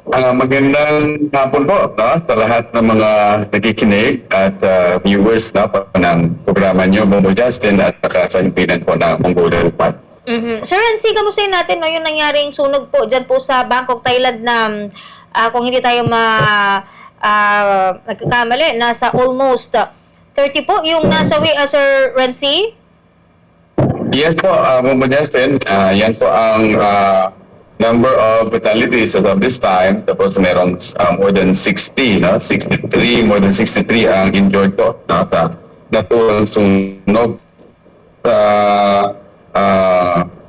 Magandang hapon po, no, sa lahat ng mga nakikinig at viewers na po ng programa niyo, Momo Justin, at sa himpinan po ng Mongolian Pod. Sir Renzi, kamustahin natin no, yung nangyaring sunog po dyan po sa Bangkok, Thailand na kung hindi tayo nagkakamali, nasa almost 30 po yung nasawi, Sir Renzi? Yes po, Momo Justin, yan po ang number of fatalities as of this time. Tapos merong more than 60, no? 63, more than 63 ang injured po, no? Sa naturang sunog sa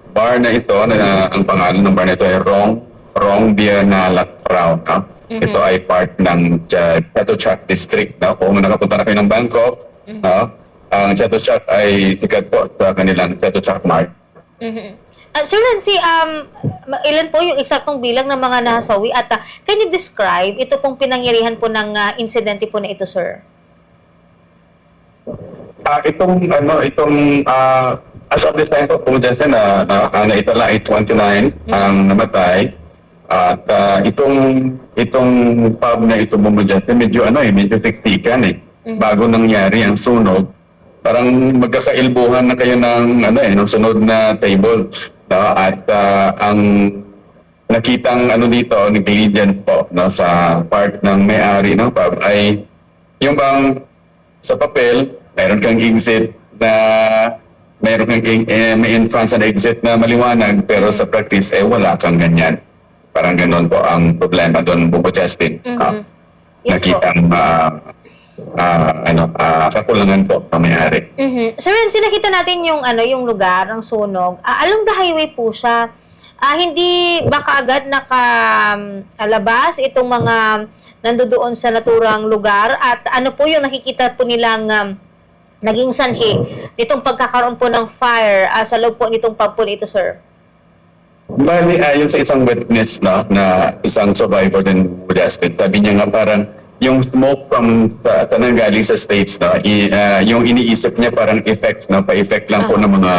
bar na ito, na ang pangalan ng bar na ito ay Rong Bianalat Crown. No? Ito ay part ng Chatuchak District. No? Kung nakapunta na kayo ng Bangkok, no? Ang Chatuchak ay sikat po sa kanilang Chatuchak Mart. Sir Renzi, ilan po yung eksaktong bilang ng mga nasawi at can you describe ito pong pinangyarihan po ng insidente po na ito, sir? As of this time po, Justin, ito lang ay 29 ang namatay. At itong pub na ito, Justin, medyo tiktikan eh. Bago nangyari ang sunog, parang magkakailbuhan na kayo ng sunod na table. No? At ang nakitang dito, negligent po, no, sa part ng may-ari ng pub ay yung bang sa papel, mayroon kang exit na mayroon kang may entrance and exit na maliwanag, pero sa practice wala kang ganyan. Parang ganon po ang problema doon, Bubo Justin. Yes, nakitang kakulangan po ang may-ari. Sir Renzi, nakita natin yung lugar ng sunog. Along the highway po siya. Hindi ba kaagad nakalabas itong mga nandoon sa naturang lugar? At ano po yung nakikita po nilang naging sanhi nitong pagkakaroon po ng fire sa loob po nitong pub po nito, sir? Bali, ayon sa isang witness, no, na isang survivor din, Justin, sabi niya nga parang yung smoke sa nanggaling sa States, no, yung iniisip niya parang effect, no, pa-effect lang po ng mga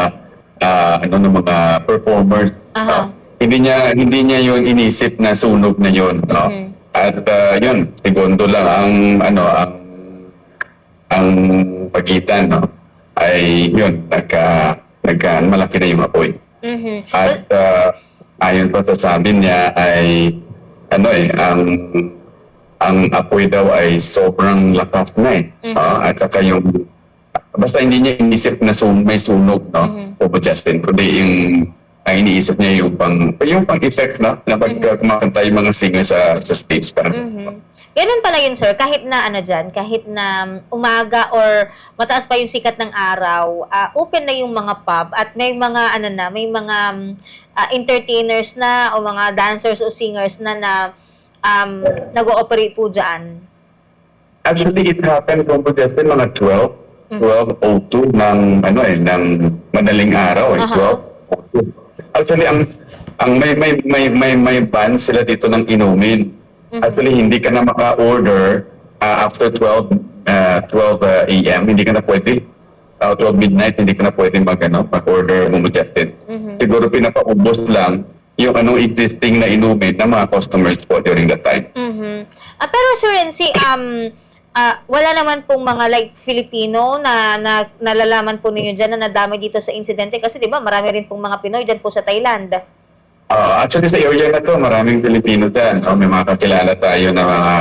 ng mga performers. No? Hindi niya yun inisip na sunog na yun, no. At yun, segundo lang ang pagitan, no, ay yun, malaki na yung apoy. At ayon pa sa sabi niya ay ang apoy daw ay sobrang lakas na eh. At saka basta hindi niya inisip na may sunog, no? Opo, Justin, kundi ang iniisip niya yung pang-effect, no? Na pagka kumakanta yung mga singer sa stage. Ganun pala yun, sir. Kahit na kahit na umaga or mataas pa yung sikat ng araw, open na yung mga pub at may mga entertainers na o mga dancers o singers na nag-ooperate po dyan. Actually, it happened kung Justin, mga 12:02 ng madaling araw, 12:02. Actually, may ban sila dito ng inumin. Actually, hindi ka na maka-order after 12 a.m. Hindi ka na pwede. 12 midnight, hindi ka na pwede mag-order mo, Justin. Siguro pinapaubos lang yung existing na inumin ng mga customers po during that time. Pero Sir Renzi, wala naman pong mga like Filipino na nalalaman po ninyo dyan na nadamay dito sa insidente? Kasi di ba marami rin pong mga Pinoy dyan po sa Thailand. Actually, sa area na to, maraming Filipino dyan. May mga kakilala tayo na mga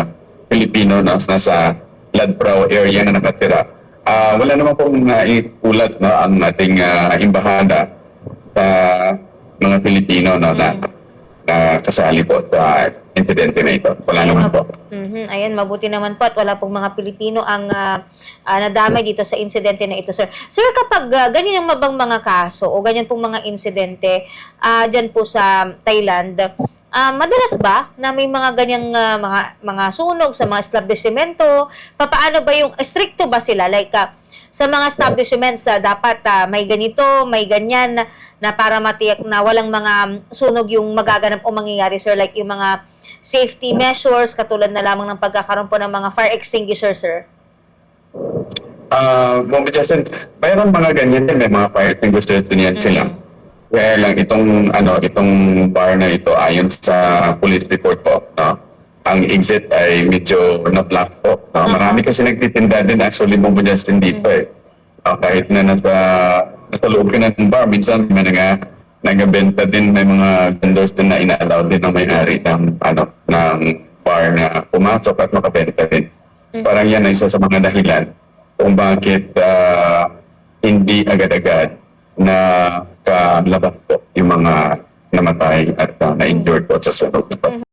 Filipino na nasa Ladprao area na nakatira. Wala naman pong naiulat, no, ang ating embahada sa mga Filipino, no, na kasali po sa insidente na ito. Wala naman po. Ayan, mabuti naman po at wala pong mga Pilipino ang nadamay dito sa insidente na ito, sir. Sir, kapag ganyan yung mabang mga kaso o ganyan pong mga insidente dyan po sa Thailand, madalas ba na may mga ganyang mga sunog sa mga establishmento? Paano ba yung stricto ba sila? Like, sa mga establishments, dapat may ganito, may ganyan na para matiyak na walang mga sunog yung magaganap o mangyayari, sir. Like yung mga safety measures, katulad na lamang ng pagkakaroon po ng mga fire extinguisher, sir. Justin, mayroon mga ganyan din, may mga fire extinguishers din yan sila. Kaya lang itong bar na ito ayon sa police report po, no? ang exit ay medyo na-block po. Marami kasi nagtitinda din actually Bobo Justin dito eh. Kahit na nasa loob ka na ng bar, minsan may nagabenta din, may mga vendors din na ina-allow din ng may-ari ng bar na pumasok at makabenta din. Parang yan ay isa sa mga dahilan kung bakit hindi agad-agad na kalabas po yung mga namatay at na-injured po sa sunog.